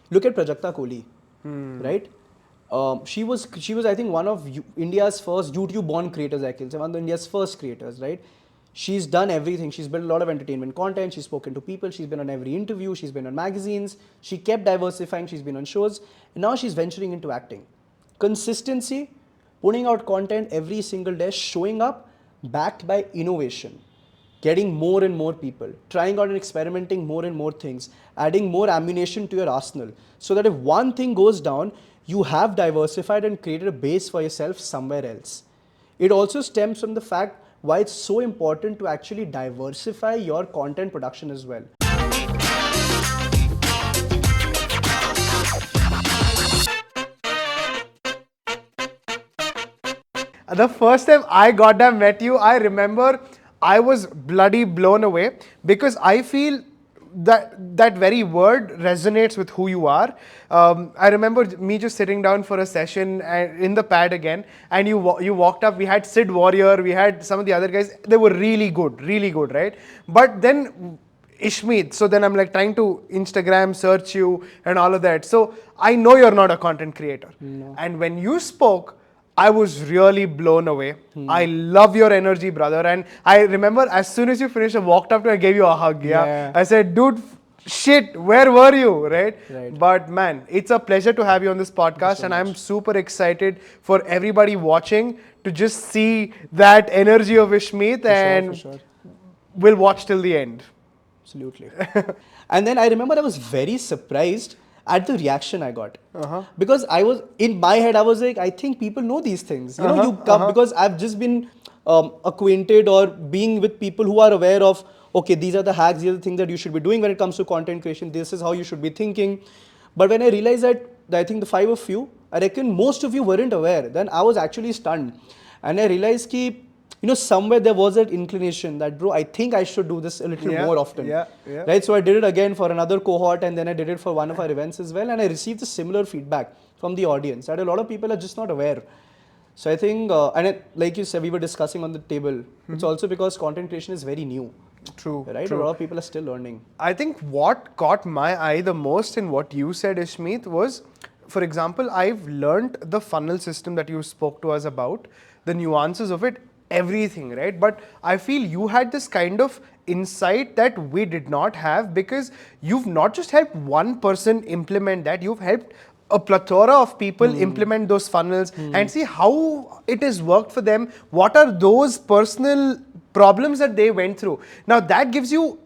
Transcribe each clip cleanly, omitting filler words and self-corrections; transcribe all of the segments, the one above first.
Look at Prajakta Kohli, right? She was I think one of India's first YouTube-born creators. I can say one of India's first creators, right? She's done everything. She's built a lot of entertainment content. She's spoken to people. She's been on every interview. She's been on magazines. She kept diversifying. She's been on shows. And now she's venturing into acting. Consistency, putting out content every single day, showing up, backed by innovation, getting more and more people, trying out and experimenting more and more things, adding more ammunition to your arsenal, so that if one thing goes down, you have diversified and created a base for yourself somewhere else. It also stems from the fact why it's so important to actually diversify your content production as well. The first time I goddamn met you, I remember I was bloody blown away because I feel that very word resonates with who you are. I remember me just sitting down for a session in the pad again, and you walked up. We had Sid Warrior, we had some of the other guys. They were really good, right? But then Ishmeet, so then I'm like trying to Instagram search you and all of that. So I know you're not a content creator. No. And when you spoke, I was really blown away. I love your energy, brother. And I remember as soon as you finished, I walked up to you, I gave you a hug. Yeah. I said, dude, shit, where were you? Right? But man, it's a pleasure to have you on this podcast. And I'm super excited for everybody watching to just see that energy of Ishmeet. And we'll watch till the end. Absolutely. And then I remember I was very surprised at the reaction I got. Because I was, in my head, I was like, I think people know these things. You know, you come, because I've just been acquainted or being with people who are aware of, okay, these are the hacks, these are the things that you should be doing when it comes to content creation. This is how you should be thinking. But when I realized that, I think the 5 of you, I reckon most of you weren't aware. Then I was actually stunned. And I realized ki, you know, somewhere there was that inclination that, bro, I think I should do this a little more often. Right? So I did it again for another cohort, and then I did it for one of our events as well. And I received a similar feedback from the audience that a lot of people are just not aware. So I think, like you said, we were discussing on the table, it's also because content creation is very new. True. Right? True. A lot of people are still learning. I think what caught my eye the most in what you said, Ishmeet, was, for example, I've learned the funnel system that you spoke to us about, the nuances of it, everything, right? But I feel you had this kind of insight that we did not have, because you've not just helped one person implement that, you've helped a plethora of people implement those funnels and see how it has worked for them. What are those personal problems that they went through? Now that gives you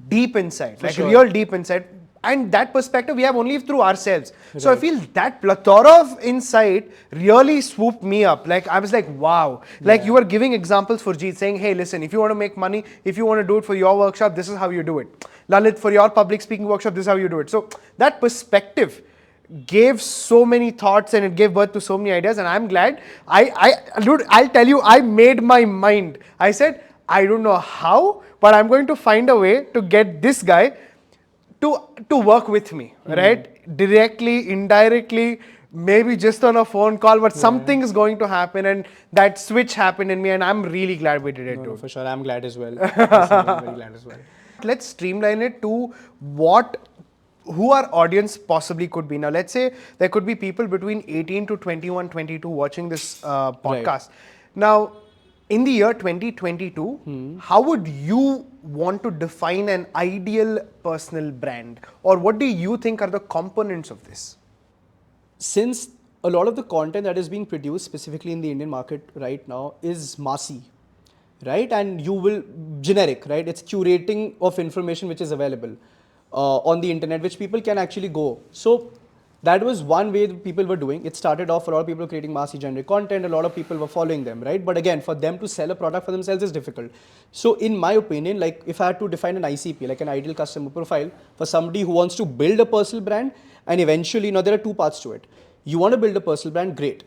deep insight, real deep insight. And that perspective we have only through ourselves. So I feel that plethora of insight really swooped me up. Like I was like, wow. Like you were giving examples for Jeet, saying, hey, listen, if you want to make money, if you want to do it for your workshop, this is how you do it. Lalith, for your public speaking workshop, this is how you do it. So that perspective gave so many thoughts and it gave birth to so many ideas. And I'm glad. Dude, I'll tell you, I made my mind. I said, I don't know how, but I'm going to find a way to get this guy to work with me, right? Directly, indirectly, maybe just on a phone call, but something is going to happen, and that switch happened in me, and I'm really glad we did it. No, for sure, I'm glad as well. I'm very glad as well. Let's streamline it to who our audience possibly could be. Now, let's say there could be people between 18 to 21, 22 watching this podcast. Now, in the year 2022, how would you want to define an ideal personal brand? Or what do you think are the components of this? Since a lot of the content that is being produced specifically in the Indian market right now is massy, right? And you will, generic, right? It's curating of information which is available on the internet, which people can actually go. So that was one way that people were doing. It started off, a lot of people creating massy generic content, a lot of people were following them, right? But again, for them to sell a product for themselves is difficult. So in my opinion, like if I had to define an ICP, like an ideal customer profile for somebody who wants to build a personal brand, and eventually, now there are two parts to it. You want to build a personal brand, great.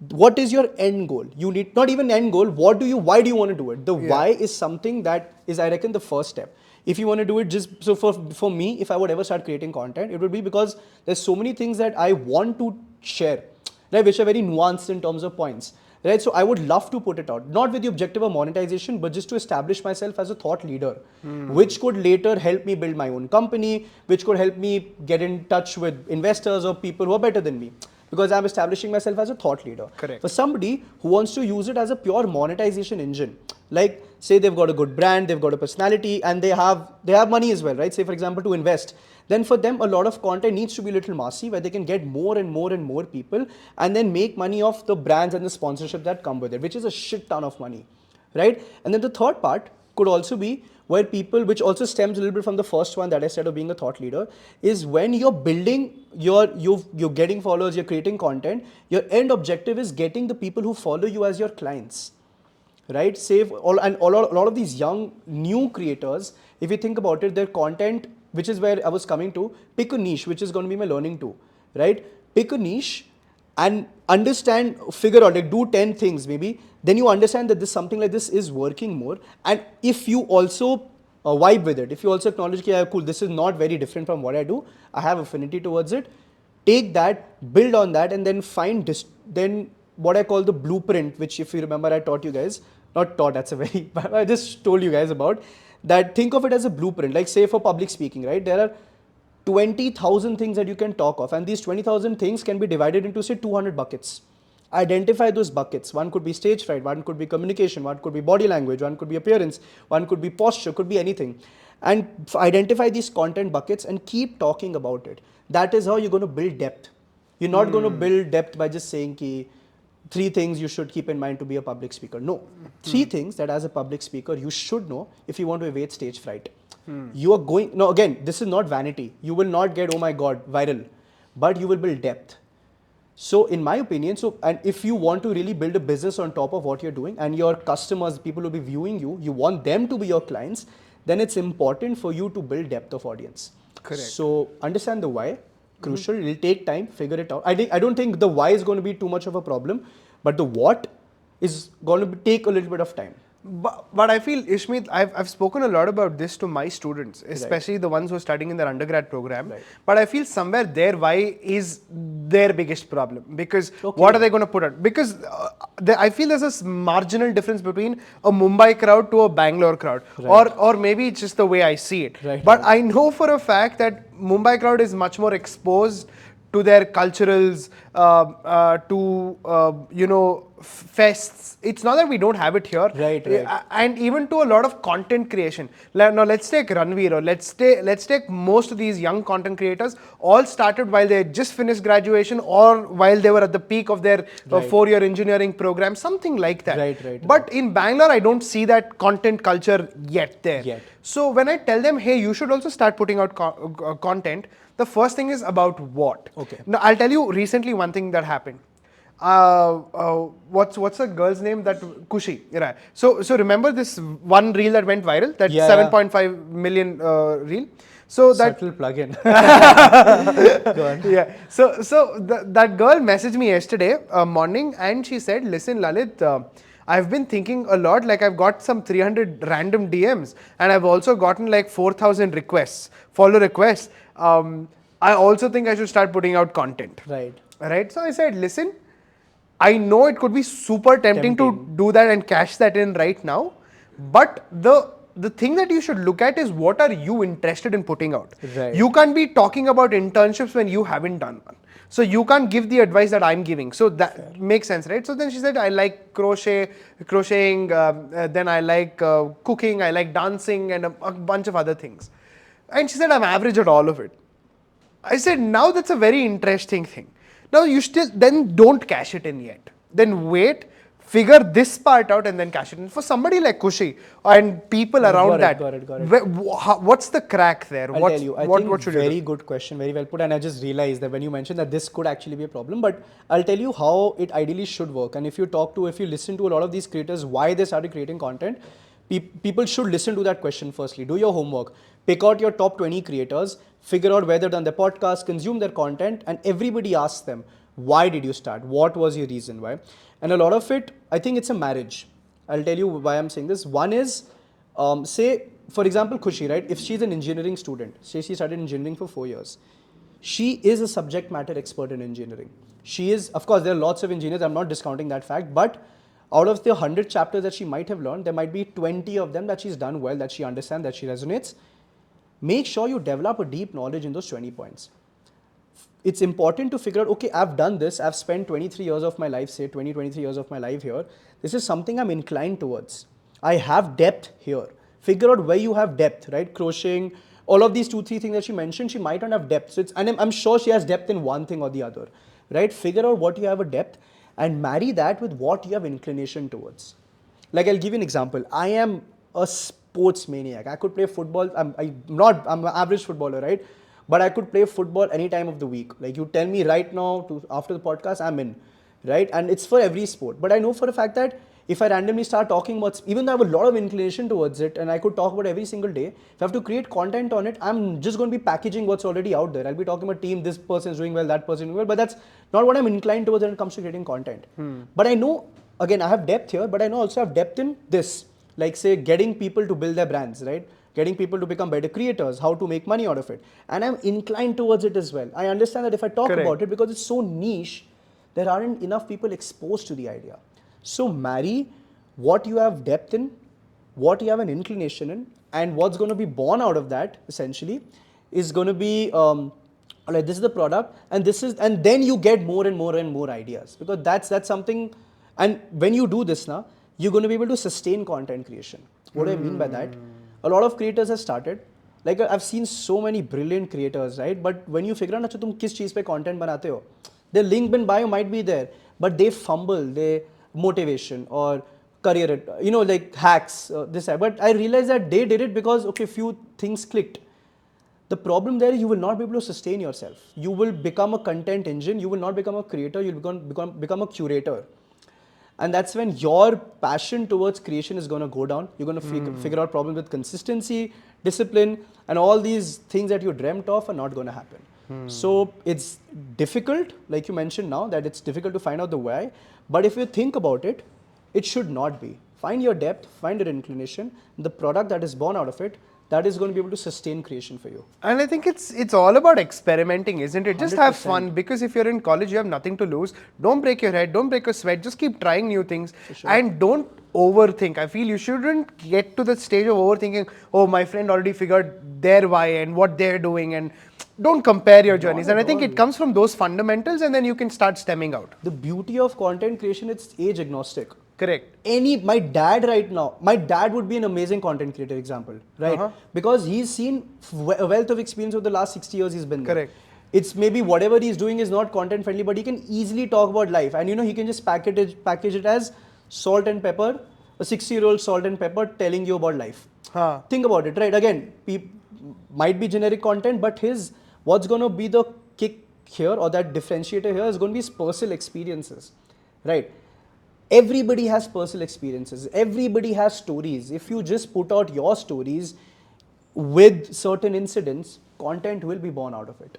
What is your end goal? You need, not even end goal, why do you want to do it? The why is something that is, I reckon, the first step. If you want to do it, just so for me, if I would ever start creating content, it would be because there's so many things that I want to share, right, which are very nuanced in terms of points. right? So I would love to put it out, not with the objective of monetization, but just to establish myself as a thought leader, which could later help me build my own company, which could help me get in touch with investors or people who are better than me, because I'm establishing myself as a thought leader. Correct. For somebody who wants to use it as a pure monetization engine, like say they've got a good brand, they've got a personality, and they have money as well, right? Say for example to invest, then for them a lot of content needs to be a little massy, where they can get more and more and more people and then make money off the brands and the sponsorship that come with it, which is a shit ton of money, right? And then the third part could also be where people, which also stems a little bit from the first one that I said of being a thought leader, is when you're building you're getting followers, you're creating content, your end objective is getting the people who follow you as your clients, right? Say a lot of these young new creators, if you think about it, their content, which is where I was coming to, pick a niche, which is going to be my learning too, right? Pick a niche and understand, figure out, like do 10 things maybe, then you understand that this something like this is working more. And if you also vibe with it, if you also acknowledge, yeah, cool, this is not very different from what I do, I have affinity towards it, take that, build on that, and then find then what I call the blueprint, which if you remember I taught you guys, not taught, that's a very, I just told you guys about, that think of it as a blueprint. Like say for public speaking, right? There are 20,000 things that you can talk of, and these 20,000 things can be divided into say 200 buckets. Identify those buckets. One could be stage fright, one could be communication, one could be body language, one could be appearance, one could be posture, could be anything. And identify these content buckets and keep talking about it. That is how you're going to build depth. You're not going to build depth by just saying ki 3 things you should keep in mind to be a public speaker. No. 3 things that as a public speaker you should know if you want to evade stage fright. You are going, no, again, this is not vanity. You will not get, oh my God, viral, but you will build depth. So in my opinion, and if you want to really build a business on top of what you're doing, and your customers, people who will be viewing you, you want them to be your clients, then it's important for you to build depth of audience. Correct. So understand the why. Crucial. It'll take time. Figure it out. I don't think the why is going to be too much of a problem, but the what is going to take a little bit of time. But I feel, Ishmeet, I've spoken a lot about this to my students, especially the ones who are studying in their undergrad program. Right. But I feel somewhere their why is their biggest problem, because what are they going to put out? Because I feel there's this marginal difference between a Mumbai crowd to a Bangalore crowd, or maybe it's just the way I see it. But I know for a fact that Mumbai crowd is much more exposed to their culturals, to fests. It's not that we don't have it here, right. And even to a lot of content creation. Now let's take Ranveer, or let's take most of these young content creators. All started while they just finished graduation, or while they were at the peak of their 4-year engineering program, something like that. Right. But in Bangalore, I don't see that content culture yet there. So when I tell them, hey, you should also start putting out content, the first thing is about what. Okay. Now I'll tell you recently one thing that happened. What's the girl's name? That Kushi. Right. So remember this one reel that went viral, that 7.5 million reel. So that subtle plug-in. Go on. Yeah. So that girl messaged me yesterday morning, and she said, "Listen, Lalith, I've been thinking a lot. Like I've got some 300 random DMs, and I've also gotten like 4,000 requests, follow requests. I also think I should start putting out content." Right. So I said, listen, I know it could be super tempting to do that and cash that in right now, but the thing that you should look at is, what are you interested in putting out? You can't be talking about internships when you haven't done one. So you can't give the advice that I'm giving. So that makes sense, right? So then she said, I like crocheting, then I like cooking, I like dancing, and a bunch of other things. And she said, I'm average at all of it. I said, now that's a very interesting thing. Now you then don't cash it in yet. Then wait, figure this part out, and then cash it in. For somebody like Kushi and people around that, got it. What's the crack there? I'll tell you. I think very good question, very well put. And I just realized that when you mentioned that this could actually be a problem, but I'll tell you how it ideally should work. And if you listen to a lot of these creators, why they started creating content, people should listen to that question firstly. Do your homework. Pick out your top 20 creators, figure out where they've done their podcast, consume their content, and everybody asks them, why did you start? What was your reason why? And a lot of it, I think it's a marriage. I'll tell you why I'm saying this. One is, say, for example, Khushi, right? If she's an engineering student, say she studied engineering for 4 years, she is a subject matter expert in engineering. She is, of course, there are lots of engineers, I'm not discounting that fact, but out of the 100 chapters that she might have learned, there might be 20 of them that she's done well, that she understands, that she resonates. Make sure you develop a deep knowledge in those 20 points. It's important to figure out, okay, I've done this, I've spent 23 years of my life, say 23 years of my life here. This is something I'm inclined towards. I have depth here. Figure out where you have depth, right? Crocheting, all of these 2-3 things that she mentioned, she might not have depth. So and I'm sure she has depth in one thing or the other, right? Figure out what you have a depth and marry that with what you have inclination towards. Like I'll give you an example. I am a sports maniac. I could play football. I'm an average footballer, right? But I could play football any time of the week. Like you tell me right now, after the podcast, I'm in, right? And it's for every sport. But I know for a fact that if I randomly start talking about, even though I have a lot of inclination towards it and I could talk about every single day, if I have to create content on it, I'm just going to be packaging what's already out there. I'll be talking about team, this person is doing well, that person is doing well, but that's not what I'm inclined towards when it comes to creating content. But I know, again, I have depth here, but I know also have depth in this, like say getting people to build their brands, right? Getting people to become better creators, how to make money out of it. And I'm inclined towards it as well. I understand that if I talk about it, because it's so niche, there aren't enough people exposed to the idea. So marry what you have depth in, what you have an inclination in, and what's going to be born out of that essentially is going to be like this is the product, and this is, and then you get more and more and more ideas, because that's something. And when you do this now, you're going to be able to sustain content creation. What do I mean by that? A lot of creators have started. Like I've seen so many brilliant creators, right? But when you figure out that तुम किस चीज़ पे content बनाते हो, their LinkedIn bio might be there, but they fumble, they motivation or career, like hacks, this. But I realized that they did it because okay, few things clicked. The problem there is you will not be able to sustain yourself. You will become a content engine. You will not become a creator. You'll become a curator. And that's when your passion towards creation is going to go down. You're going to figure out problems with consistency, discipline, and all these things that you dreamt of are not going to happen. So it's difficult, like you mentioned now, that it's difficult to find out the why. But if you think about it, it should not be. Find your depth, find your inclination, the product that is born out of it, that is going to be able to sustain creation for you. And I think it's all about experimenting, isn't it? Just 100%. Have fun, because if you're in college, you have nothing to lose. Don't break your head, don't break a sweat, just keep trying new things. Sure. And don't overthink. I feel you shouldn't get to the stage of overthinking, oh, my friend already figured their why and what they're doing, and don't compare your journeys. And I think it comes from those fundamentals, and then you can start stemming out. The beauty of content creation, it's age agnostic. Correct. My dad right now, my dad would be an amazing content creator example, right? Because he's seen a wealth of experience over the last 60 years he's been there. Correct. It's maybe whatever he's doing is not content friendly, but he can easily talk about life. And he can just package it as salt and pepper, a 60-year-old salt and pepper telling you about life. Think about it, right? Again, might be generic content, but what's going to be the kick here, or that differentiator here, is going to be his personal experiences, right? Everybody has personal experiences. Everybody has stories. If you just put out your stories with certain incidents, content will be born out of it.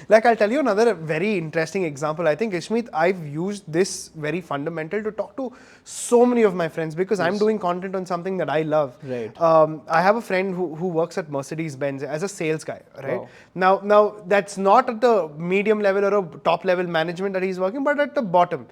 Like I'll tell you another very interesting example. I think, Ishmeet, I've used this very fundamental to talk to so many of my friends, because I'm doing content on something that I love. Right. I have a friend who works at Mercedes-Benz as a sales guy, right? Wow. Now that's not at the medium level or a top level management that he's working, but at the bottom.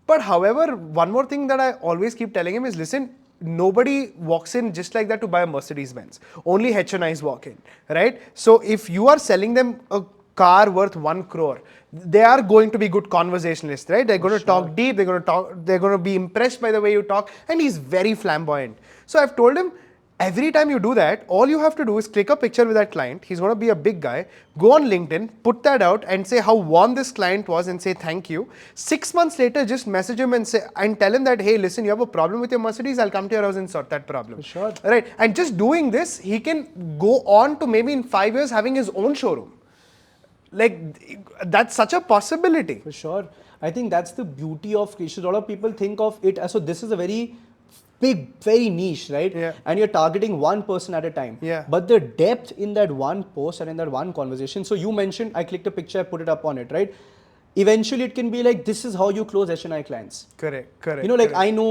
But however, one more thing that I always keep telling him is, listen, nobody walks in just like that to buy a Mercedes-Benz. Only HNIs walk in, right? So if you are selling them a car worth 1 crore, they are going to be good conversationalists, right? They're going to talk deep, they're going to be impressed by the way you talk, and he's very flamboyant. So I've told him, every time you do that, all you have to do is click a picture with that client. He's going to be a big guy. Go on LinkedIn, put that out and say how warm this client was and say thank you. 6 months later, just message him and tell him that, hey, listen, you have a problem with your Mercedes, I'll come to your house and sort that problem. For sure. Right. And just doing this, he can go on to maybe in 5 years having his own showroom. Like, that's such a possibility. For sure. I think that's the beauty of creation. A lot of people think of it as, so this is a very big, very niche, right? Yeah. And you're targeting one person at a time. Yeah. But the depth in that one post and in that one conversation. So you mentioned, I clicked a picture, I put it up on it, right? Eventually it can be like, this is how you close HNI clients. Correct. I know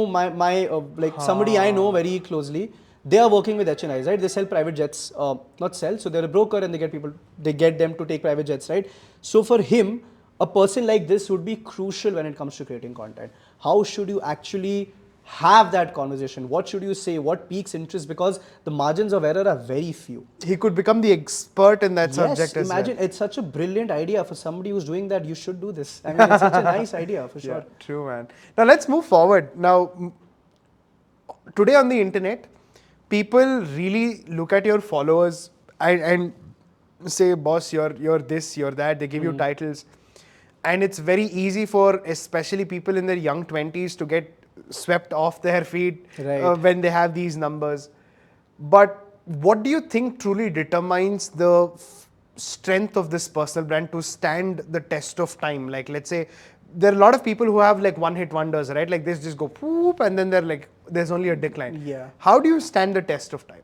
somebody I know very closely, they are working with HNIs, right? They sell private jets, not sell. So they're a broker and they get them to take private jets, right? So for him, a person like this would be crucial when it comes to creating content. How should you actually have that conversation. What should you say? What piques interest? Because the margins of error are very few. He could become the expert in that Yes, subject as well. imagine, it's such a brilliant idea for somebody who's doing that. You should do this. I mean, it's such a nice idea for sure. Yeah, true, man. Now let's move forward. Now, today on the internet, people really look at your followers and say, boss, you're this, you're that. They give you titles. And it's very easy for especially people in their young 20s to get swept off their feet Right. when they have these numbers. But what do you think truly determines the strength of this personal brand to stand the test of time? Like, let's say there are a lot of people who have like one-hit wonders, right? Like this just go poop and then they're like, there's only a decline. Yeah. How do you stand the test of time?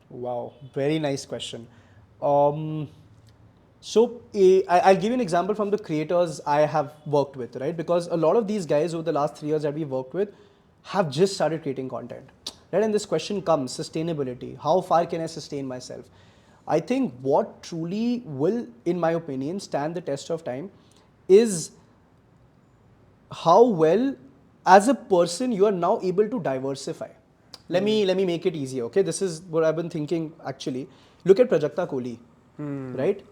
Wow, very nice question. So I'll give you an example from the creators I have worked with, right? Because a lot of these guys over the last 3 years that we worked with have just started creating content, right? And this question comes, sustainability. How far can I sustain myself? I think what truly will, in my opinion, stand the test of time is how well as a person you are now able to diversify. Let me make it easier, okay? This is what I've been thinking actually. Look at Prajakta Kohli, right?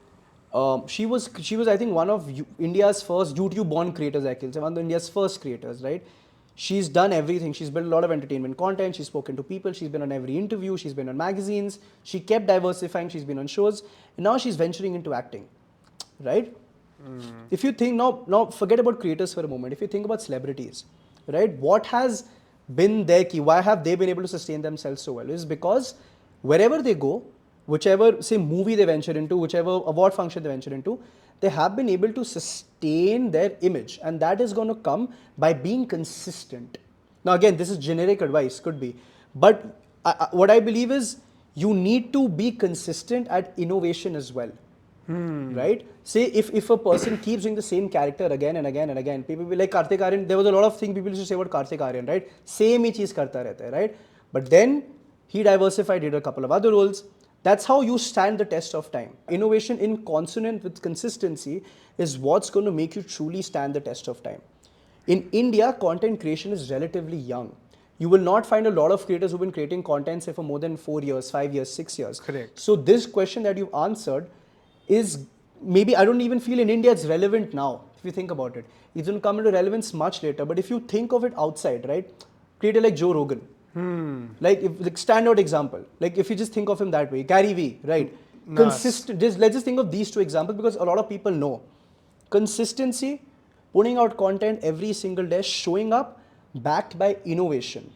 She was I think one of India's first YouTube born creators, I can say, one of India's first creators, right? She's done everything. She's built a lot of entertainment content. She's spoken to people. She's been on every interview. She's been on magazines. She kept diversifying. She's been on shows. And now she's venturing into acting, right? If you think now forget about creators for a moment. If you think about celebrities, right? What has been their key? Why have they been able to sustain themselves so well? Is because wherever they go, whichever say movie they venture into, whichever award function they venture into, they have been able to sustain their image, and that is going to come by being consistent. Now again, this is generic advice, could be, but what I believe is you need to be consistent at innovation as well. Right? Say if a person keeps doing the same character again and again and again, people will be like Kartik Aaryan. There was a lot of things people used to say about Kartik Aaryan, right? Same ही चीज करता रहता है, right? But then he diversified, did a couple of other roles. That's how you stand the test of time. Innovation in consonant with consistency is what's going to make you truly stand the test of time. In India, content creation is relatively young. You will not find a lot of creators who've been creating content say for more than 4 years, 5 years, 6 years. Correct. So this question that you've answered is maybe, I don't even feel in India it's relevant now, if you think about it. It's going to come into relevance much later. But if you think of it outside, right? Creator like Joe Rogan. Like standout example. Like if you just think of him that way. Gary Vee, right? Nice. Consistent. Let's just think of these two examples because a lot of people know. Consistency, putting out content every single day, showing up, backed by innovation.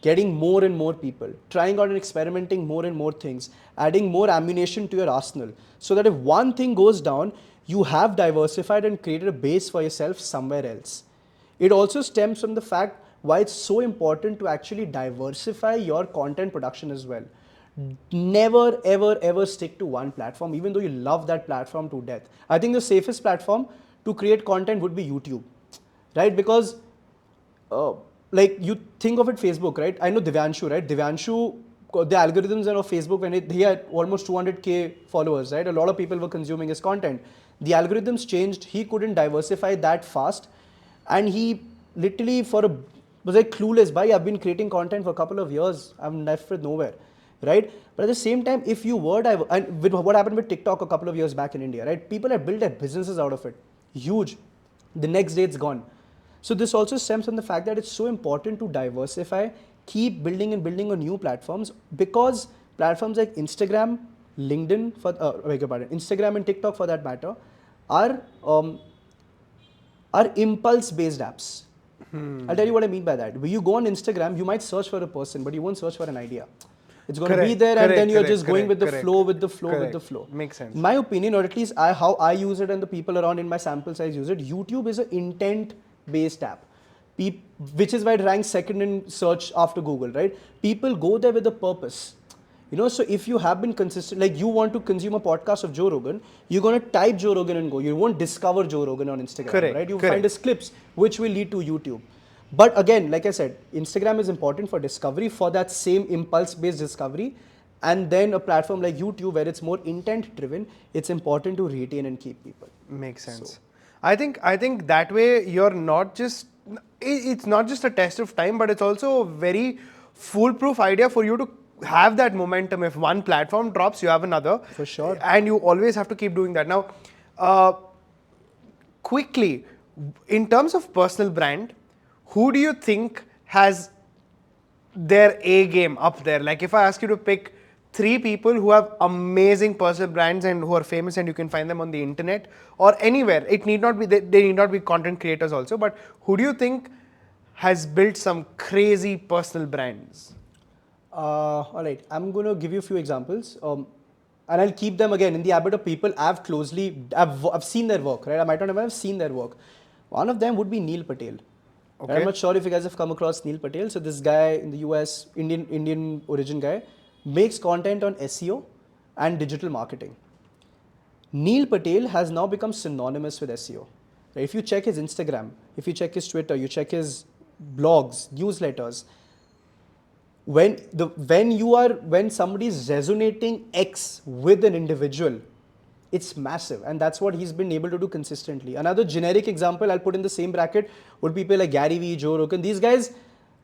Getting more and more people, trying out and experimenting more and more things, adding more ammunition to your arsenal, so that if one thing goes down, you have diversified and created a base for yourself somewhere else. It also stems from the fact why it's so important to actually diversify your content production as well. Never, ever, ever stick to one platform, even though you love that platform to death. I think the safest platform to create content would be YouTube, right? Because like you think of it, Facebook, right? I know Divyanshu, right? Divyanshu, the algorithms of Facebook, when he had almost 200k followers, right? A lot of people were consuming his content. The algorithms changed. He couldn't diversify that fast, and he literally was like clueless. Bhai, I've been creating content for a couple of years. I'm left with nowhere, right? But at the same time, if you were and with what happened with TikTok a couple of years back in India, right? People have built their businesses out of it, huge. The next day it's gone. So this also stems from the fact that it's so important to diversify, keep building and building on new platforms, because platforms like Instagram, LinkedIn, Instagram and TikTok for that matter, are impulse-based apps. I'll tell you what I mean by that. When you go on Instagram, you might search for a person, but you won't search for an idea. It's going to be there, and then you're just going with the flow. Makes sense. In my opinion, or at least how I use it and the people around in my sample size use it, YouTube is an intent-based app, which is why it ranks second in search after Google, right? People go there with a purpose. You know, so if you have been consistent, like you want to consume a podcast of Joe Rogan, you're going to type Joe Rogan and go. You won't discover Joe Rogan on Instagram, right? You find his clips, which will lead to YouTube. But again, like I said, Instagram is important for discovery, for that same impulse-based discovery. And then a platform like YouTube, where it's more intent-driven, it's important to retain and keep people. Makes sense. So, I think that way you're not just it's not just a test of time, but it's also a very foolproof idea for you to have that momentum. If one platform drops, you have another. For sure. And you always have to keep doing that. Now, uh, quickly, in terms of personal brand, who do you think has their A game up there? Like if I ask you to pick 3 people who have amazing personal brands and who are famous and you can find them on the internet or anywhere, it need not be, they need not be content creators also, but who do you think has built some crazy personal brands? All right, I'm going to give you a few examples. And I'll keep them again in the habit of people I've seen their work, right? I might not have seen their work. One of them would be Neil Patel. Okay. I'm not sure if you guys have come across Neil Patel. So this guy in the US, Indian origin guy, makes content on SEO and digital marketing. Neil Patel has now become synonymous with SEO. Right? If you check his Instagram, if you check his Twitter, you check his blogs, newsletters, when somebody is resonating X with an individual, it's massive, and that's what he's been able to do consistently. Another generic example I'll put in the same bracket would be people like Gary Vee, Joe Rogan. These guys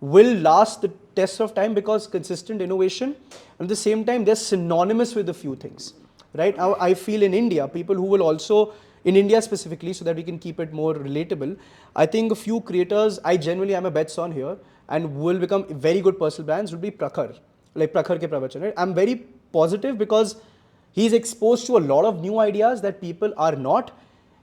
will last the test of time because consistent innovation, and at the same time they're synonymous with a few things, right? Now I feel in India, people who will also, in India specifically, so that we can keep it more relatable, I think a few creators I genuinely am a bets on here and will become very good personal brands would be Prakhar, like Prakhar ke Pravachan, right? I'm very positive because he's exposed to a lot of new ideas that people are not,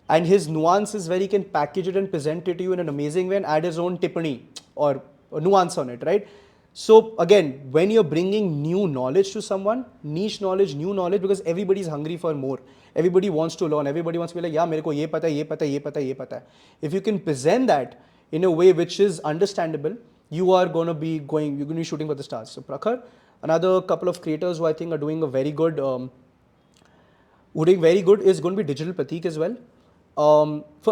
and his nuance is where he can package it and present it to you in an amazing way and add his own tippani or nuance on it, right? So again, when you're bringing new knowledge to someone, niche knowledge, new knowledge, because everybody's hungry for more. Everybody wants to learn. Everybody wants to be like, yeah, मेरे को ये पता है, ये पता है, ये पता है, ये पता है. If you can present that in a way which is understandable, you're going to be shooting for the stars. So Prakhar, another couple of creators who I think are doing a very good, is going to be Digital Pratik as well.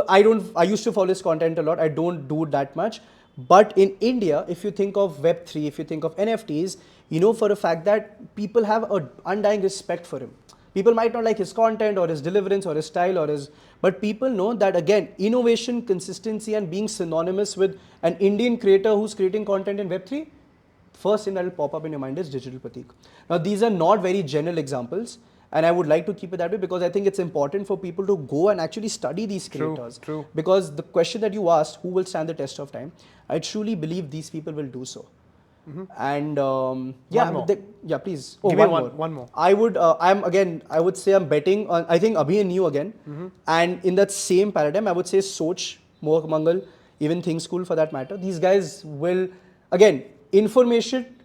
I used to follow his content a lot. I don't do that much. But in India, if you think of Web3, if you think of NFTs, you know for a fact that people have an undying respect for him. People might not like his content or his deliverance or his style but people know that again, innovation, consistency and being synonymous with an Indian creator who's creating content in Web3, first thing that will pop up in your mind is Digital Pratik. Now these are not very general examples, and I would like to keep it that way because I think it's important for people to go and actually study these creators. True. Because the question that you asked, who will stand the test of time, I truly believe these people will do so. And yeah, please. Give me one more. I would say I'm betting on, I think Abhi and you again. And in that same paradigm, I would say Soch, Mohak Mangal, even Think School for that matter. These guys will, again, information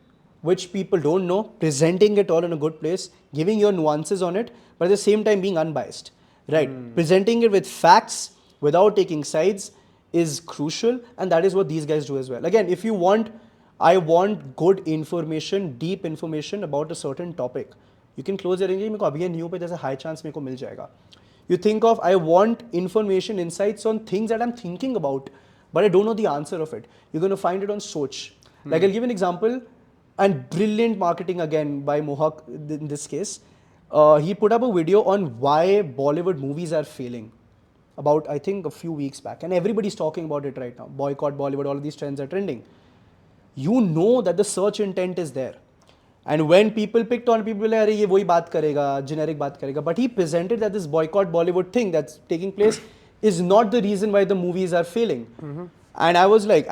which people don't know, presenting it all in a good place, giving your nuances on it, but at the same time being unbiased, right? Presenting it with facts without taking sides is crucial, and that is what these guys do as well. Again, if you want, I want good information, deep information about a certain topic, you can close your engagement. Abhi new pe there's a high chance meko mil jayega. You think of, I want information, insights on things that I'm thinking about, but I don't know the answer of it. You're going to find it on Soch. Like I'll give an example, and brilliant marketing again by Mohak in this case. He put up a video on why Bollywood movies are failing about, I think, a few weeks back. And everybody's talking about it right now. Boycott Bollywood, all of these trends are trending. You know that the search intent is there. And when people picked on, people were like, "Arey, ye wohi baat karega, generic baat karega." But he presented that this boycott Bollywood thing that's taking place is not the reason why the movies are failing. And I was like,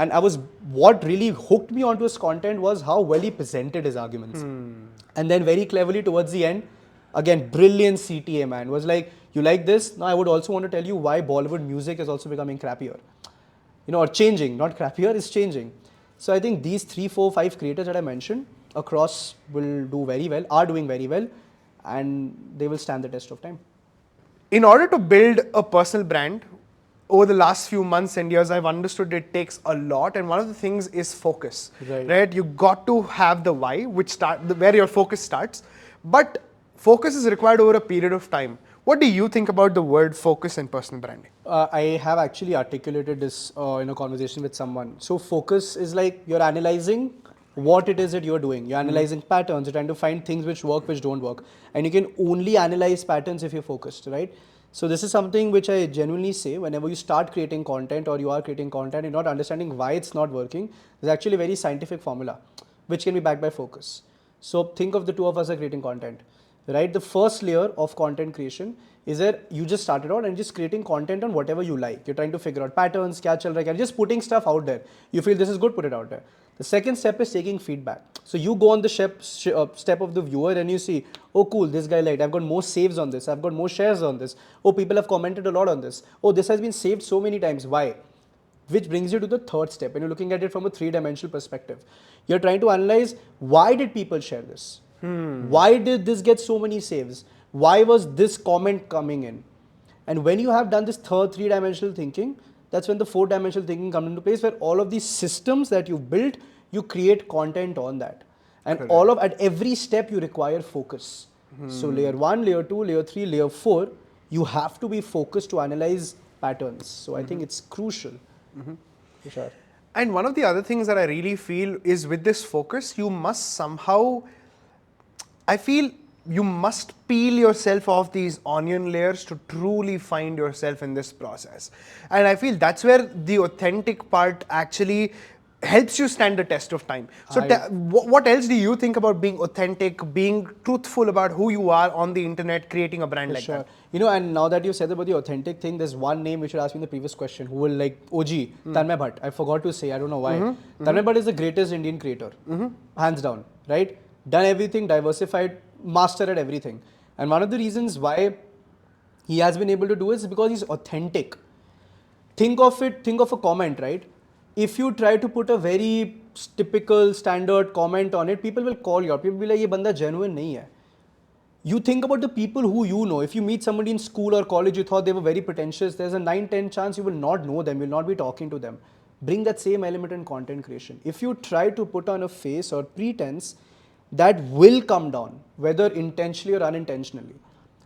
what really hooked me onto his content was how well he presented his arguments. And then very cleverly towards the end, again, brilliant CTA, man, was like, you like this? Now I would also want to tell you why Bollywood music is also becoming crappier. You know, or changing, not crappier, it's changing. So I think these 3, 4, 5 creators that I mentioned across will do very well, are doing very well, and they will stand the test of time. In order to build a personal brand, over the last few months and years, I've understood it takes a lot, and one of the things is focus. Right? You got to have the why, where your focus starts, but focus is required over a period of time. What do you think about the word focus and personal branding? I have actually articulated this in a conversation with someone. So focus is like you're analyzing what it is that you're doing. You're analyzing patterns, you're trying to find things which work, which don't work. And you can only analyze patterns if you're focused, right? So this is something which I genuinely say whenever you start creating content or you are creating content, you're not understanding why it's not working. There's actually a very scientific formula which can be backed by focus. So think of the two of us are creating content, right? The first layer of content creation is that you just started out and just creating content on whatever you like. You're trying to figure out patterns, kya chal raha hai, you're just putting stuff out there. You feel this is good, put it out there. The second step is taking feedback. So you go on the step of the viewer and you see, oh cool, this guy liked, I've got more saves on this, I've got more shares on this. Oh, people have commented a lot on this. Oh, this has been saved so many times. Why? Which brings you to the third step, and you're looking at it from a three-dimensional perspective. You're trying to analyze, why did people share this? Why did this get so many saves? Why was this comment coming in? And when you have done this third three-dimensional thinking, that's when the fourth-dimensional thinking comes into place, where all of these systems that you've built, you create content on that. And at every step you require focus. So layer 1, layer 2, layer 3, layer 4, you have to be focused to analyze patterns. So I think it's crucial. For sure. And one of the other things that I really feel is with this focus, you must somehow, I feel you must peel yourself off these onion layers to truly find yourself in this process. And I feel that's where the authentic part actually helps you stand the test of time. So what else do you think about being authentic, being truthful about who you are on the internet, creating a brand like that? You know, and now that you said about the authentic thing, there's one name which you asked me in the previous question, who will like OG, Tanmay Bhatt. I forgot to say, I don't know why. Tanmay Bhatt is the greatest Indian creator, hands down, right? Done everything, diversified, master at everything. And one of the reasons why he has been able to do it is because he's authentic. Think of a comment, right? If you try to put a very typical standard comment on it, people will call you out. People will be like, ये बंदा genuine नहीं है. You think about the people who you know. If you meet somebody in school or college, you thought they were very pretentious, there's a 9-10 chance you will not know them, you will not be talking to them. Bring that same element in content creation. If you try to put on a face or pretense, that will come down, whether intentionally or unintentionally.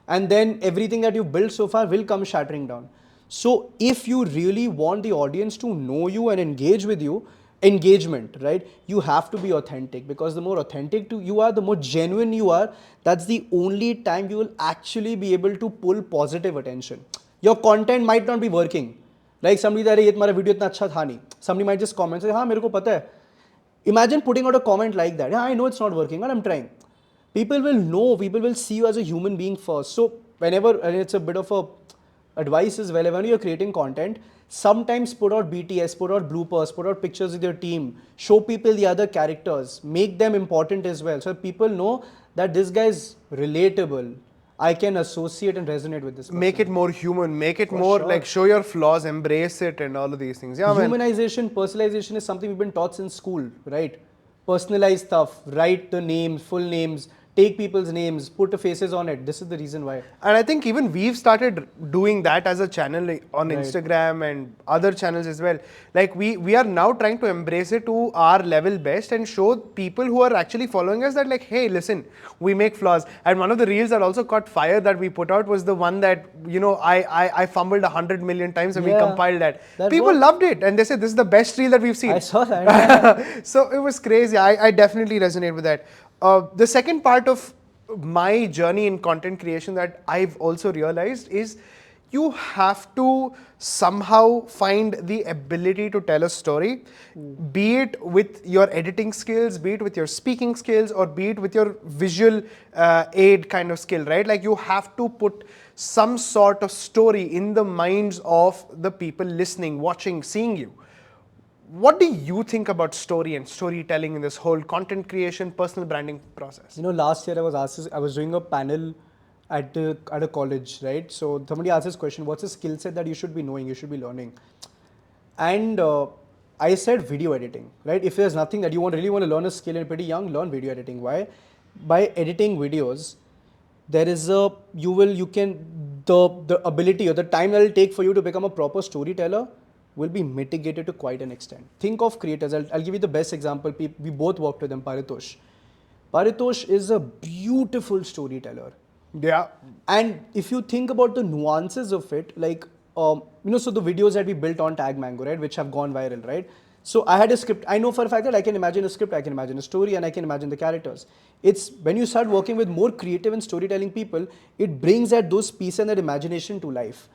And then everything that you built so far will come shattering down. So if you really want the audience to know you and engage with you, engagement, right? You have to be authentic, because the more authentic you are, the more genuine you are, that's the only time you will actually be able to pull positive attention. Your content might not be working. Like somebody that, ये तुम्हारा video इतना अच्छा था नहीं. Somebody might just comment, say, हाँ मेरे को पता है. Imagine putting out a comment like that. Yeah, I know it's not working, but I'm trying. People will know, people will see you as a human being first. So whenever, and it's a bit of a advice as well, when you're creating content, sometimes put out BTS, put out bloopers, put out pictures with your team, show people the other characters, make them important as well, so people know that this guy is relatable. I can associate and resonate with this person. Make it more human, make it more like show your flaws, embrace it, and all of these things. Yeah, humanization, personalization is something we've been taught since school, right? Personalize stuff, write the names, full names, take people's names, put the faces on it. This is the reason why. And I think even we've started doing that as a channel on Instagram and other channels as well. Like we are now trying to embrace it to our level best and show people who are actually following us that like, hey, listen, we make flaws. And one of the reels that also caught fire that we put out was the one that, you know, I fumbled 100 million times and we compiled that. People loved it and they said this is the best reel that we've seen. I saw that. So it was crazy. I definitely resonate with that. The second part of my journey in content creation that I've also realized is you have to somehow find the ability to tell a story, be it with your editing skills, be it with your speaking skills, or be it with your visual aid kind of skill, right? Like you have to put some sort of story in the minds of the people listening, watching, seeing you. What do you think about story and storytelling in this whole content creation, personal branding process? You know, last year I was doing a panel at a college, right? So somebody asked this question, what's a skill set that you should be knowing, you should be learning? And I said video editing, right? If there's nothing that you really want to learn a skill and pretty young, learn video editing. Why? By editing videos, there is the ability or the time that it'll take for you to become a proper storyteller will be mitigated to quite an extent. Think of creators. I'll give you the best example. We both worked with him, Paritosh. Paritosh is a beautiful storyteller. Yeah. And if you think about the nuances of it, like, you know, so the videos that we built on TagMango, right, which have gone viral, right? So I had a script. I know for a fact that I can imagine a script, I can imagine a story, and I can imagine the characters. It's when you start working with more creative and storytelling people, it brings that those piece and that imagination to life.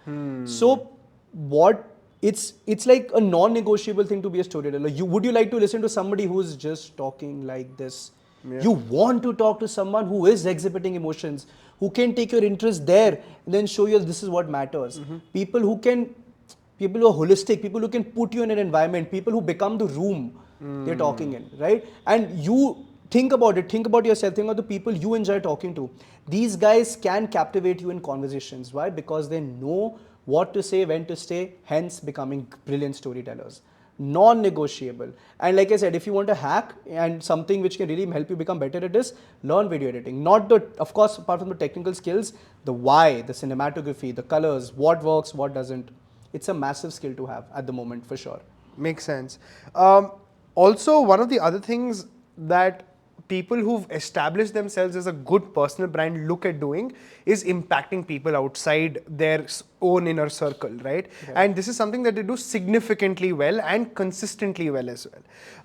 So what it's like a non-negotiable thing to be a storyteller. Would you like to listen to somebody who's just talking like this? Yeah. You want to talk to someone who is exhibiting emotions, who can take your interest there and then show you this is what matters. People who are holistic, people who can put you in an environment, people who become the room they're talking in, right? And you think about it, think about yourself, think about the people you enjoy talking to. These guys can captivate you in conversations. Why? Because they know what to say, when to say, hence becoming brilliant storytellers. Non-negotiable. And like I said, if you want a hack and something which can really help you become better at this, learn video editing. Not the, of course, apart from the technical skills, the why, the cinematography, the colors, what works, what doesn't. It's a massive skill to have at the moment, for sure. Makes sense. Also, one of the other things that people who've established themselves as a good personal brand look at doing is impacting people outside their own inner circle, right? And this is something that they do significantly well and consistently well as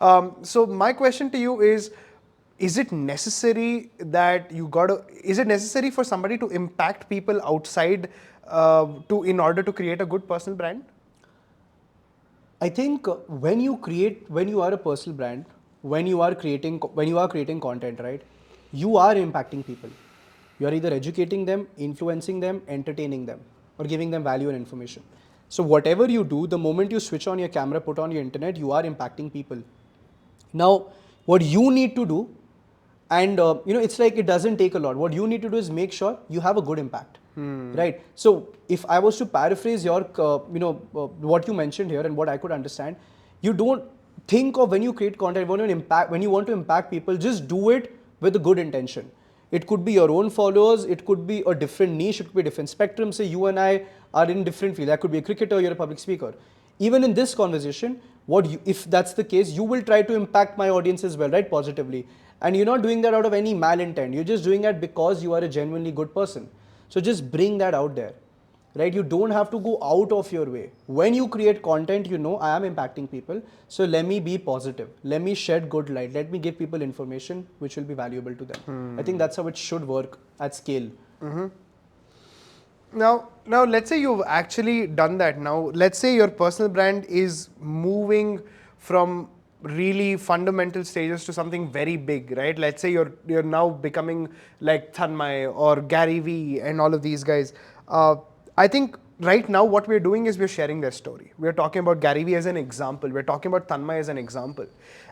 well. So my question to you is it necessary that is it necessary for somebody to impact people outside in order to create a good personal brand? I think when you are a personal brand, when you are creating content, right, you are impacting people. You are either educating them, influencing them, entertaining them, or giving them value and information. So whatever you do, the moment you switch on your camera, put on your internet, you are impacting people. Now, what you need to do, and it's like it doesn't take a lot. What you need to do is make sure you have a good impact, right? So if I was to paraphrase your, what you mentioned here and what I could understand, you don't think of when you create content, when you want to impact people, just do it with a good intention. It could be your own followers, it could be a different niche, it could be a different spectrum. Say you and I are in different fields. I could be a cricketer, you're a public speaker. Even in this conversation, if that's the case, you will try to impact my audience as well, right? Positively. And you're not doing that out of any malintent. You're just doing that because you are a genuinely good person. So just bring that out there, right? You don't have to go out of your way. When you create content, I am impacting people. So let me be positive. Let me shed good light. Let me give people information which will be valuable to them. I think that's how it should work at scale. Now, let's say you've actually done that. Now, let's say your personal brand is moving from really fundamental stages to something very big, right? Let's say you're now becoming like Tanmay or Gary Vee and all of these guys. I think right now what we're doing is we're sharing their story. We're talking about Gary Vee as an example. We're talking about Tanmay as an example.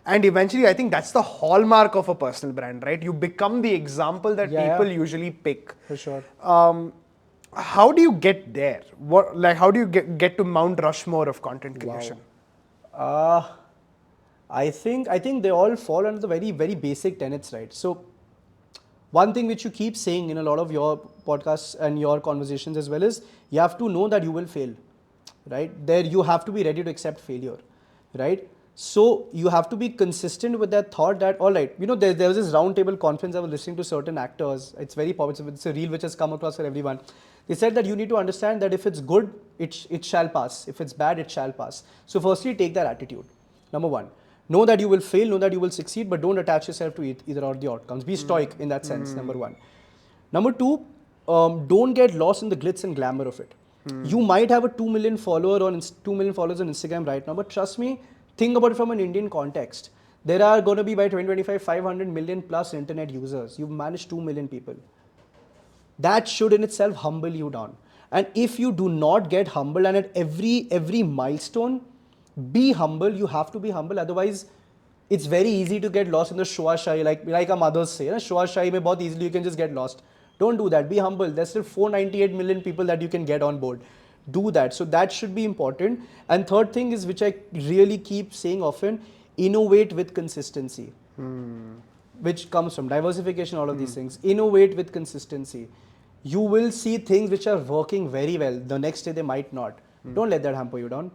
And eventually, I think that's the hallmark of a personal brand, right? You become the example that people usually pick. For sure. How do you get there? How do you get to Mount Rushmore of content creation? Wow. I think they all fall under the very, very basic tenets, right? So one thing which you keep saying in a lot of your podcasts and your conversations as well is you have to know that you will fail, right? There you have to be ready to accept failure, right? So you have to be consistent with that thought that, all right, there was this roundtable conference I was listening to certain actors. It's very popular. It's a reel which has come across for everyone. They said that you need to understand that if it's good, it shall pass. If it's bad, it shall pass. So firstly, take that attitude. Number one. Know that you will fail, know that you will succeed, but don't attach yourself to either or the outcomes. Be stoic in that sense, number one. Number two, don't get lost in the glitz and glamour of it. You might have a 2 million followers on Instagram right now, but trust me, think about it from an Indian context. There are going to be by 2025 500 million plus internet users. You've managed 2 million people. That should in itself humble you down. And if you do not get humble and at every milestone, be humble. You have to be humble. Otherwise, it's very easy to get lost in the shoa shahi, like our mothers say. Shoa shahi mein bahut easily you can just get lost. Don't do that. Be humble. There's still 498 million people that you can get on board. Do that. So that should be important. And third thing is, which I really keep saying often, innovate with consistency. Which comes from diversification, all of these things. Innovate with consistency. You will see things which are working very well. The next day they might not. Don't let that hamper you down.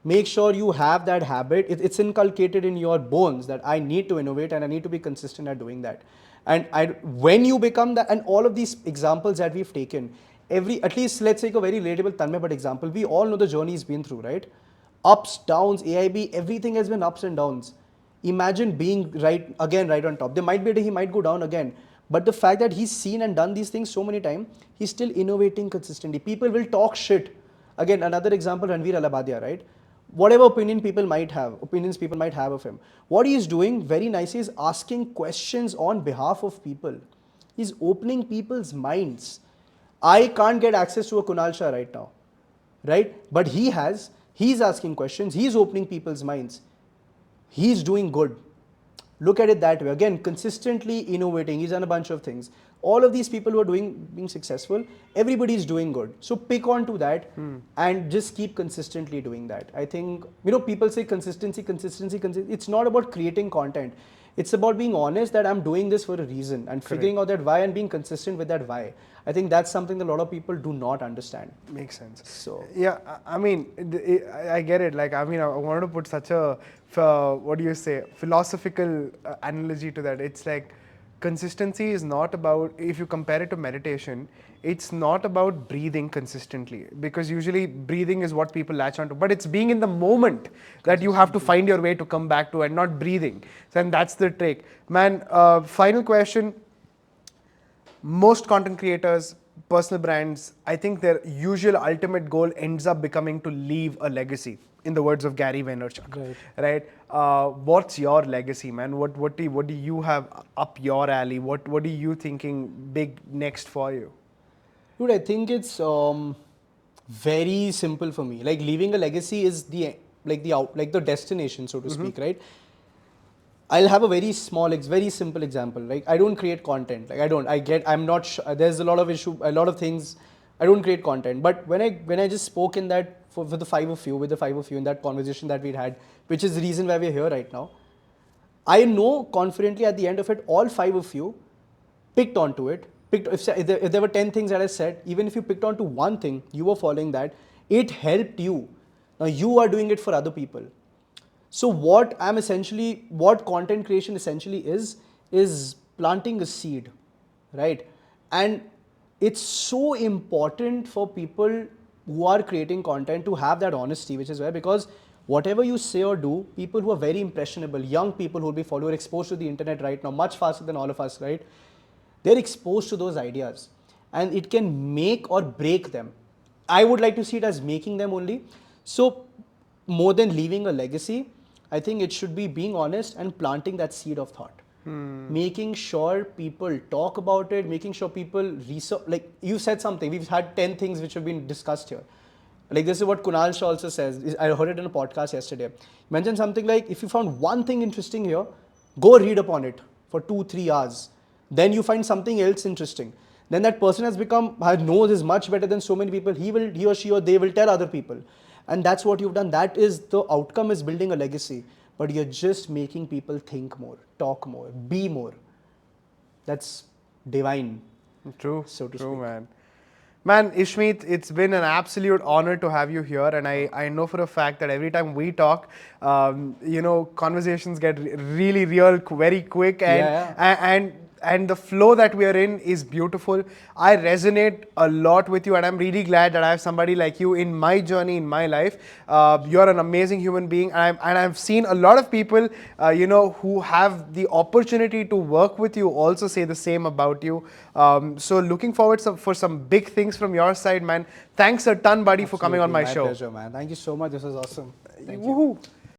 Make sure you have that habit. It's inculcated in your bones that I need to innovate and I need to be consistent at doing that. And when you become that, and all of these examples that we've taken, at least let's take a very relatable Tanmay Bhatt example. We all know the journey he's been through, right? Ups, downs, AIB, everything has been ups and downs. Imagine being right on top. There might be a day he might go down again. But the fact that he's seen and done these things so many times, he's still innovating consistently. People will talk shit. Again, another example, Ranveer Alabadia, right? Whatever opinions people might have of him. What he is doing very nicely is asking questions on behalf of people. He's opening people's minds. I can't get access to a Kunal Shah right now, right? But he's asking questions, he's opening people's minds. He's doing good. Look at it that way. Again, consistently innovating. He's done a bunch of things. All of these people who are being successful, everybody's doing good. So pick on to that and just keep consistently doing that. I think, people say consistency. It's not about creating content. It's about being honest that I'm doing this for a reason and figuring out that why and being consistent with that why. I think that's something that a lot of people do not understand. Makes sense. So yeah, I mean, I get it. Like, I mean, I wanted to put such a philosophical analogy to that. It's like consistency is not about, if you compare it to meditation, it's not about breathing consistently, because usually breathing is what people latch onto, but it's being in the moment that you have to find your way to come back to, and not breathing. So, and that's the trick. Man, final question. Most content creators, personal brands, I think their usual ultimate goal ends up becoming to leave a legacy, in the words of Gary Vaynerchuk. Right? What's your legacy, man? What do you have up your alley? What are you thinking big next for you? Dude, I think it's very simple for me. Like, leaving a legacy is the destination, so to speak, right? I'll have a very simple example. Like, I don't create content. Like, I'm not sure. There's a lot of things. I don't create content. But when I just spoke in that with the five of you in that conversation that we'd had, which is the reason why we're here right now, I know confidently at the end of it, all five of you picked onto it. If there were 10 things that I said, even if you picked onto one thing, you were following that, it helped you. Now you are doing it for other people. So what content creation essentially is planting a seed, right? And it's so important for people who are creating content to have that honesty, which is why, because whatever you say or do, people who are very impressionable, young people who will be followers, exposed to the internet right now, much faster than all of us, right? They're exposed to those ideas and it can make or break them. I would like to see it as making them only. So more than leaving a legacy, I think it should be being honest and planting that seed of thought. Making sure people talk about it, making sure people research. Like you said something, we've had 10 things which have been discussed here. Like this is what Kunal Shah also says. I heard it in a podcast yesterday. He mentioned something like, if you found one thing interesting here, go read upon it for 2-3 hours. Then you find something else interesting. Then that person knows is much better than so many people. He or she or they will tell other people. And that's what you've done. That is the outcome, is building a legacy. But you're just making people think more, talk more, be more. That's divine. True, so to true, speak. Man. Man, Ishmeet, it's been an absolute honor to have you here, and I know for a fact that every time we talk, conversations get really real very quick, and the flow that we are in is beautiful. I resonate a lot with you, and I'm really glad that I have somebody like you in my journey, in my life. You're an amazing human being, and I've seen a lot of people, who have the opportunity to work with you also say the same about you. So looking forward for some big things from your side, man. Thanks a ton, buddy, for coming on my show. My pleasure, man. Thank you so much. This was awesome. Thank you. Woohoo.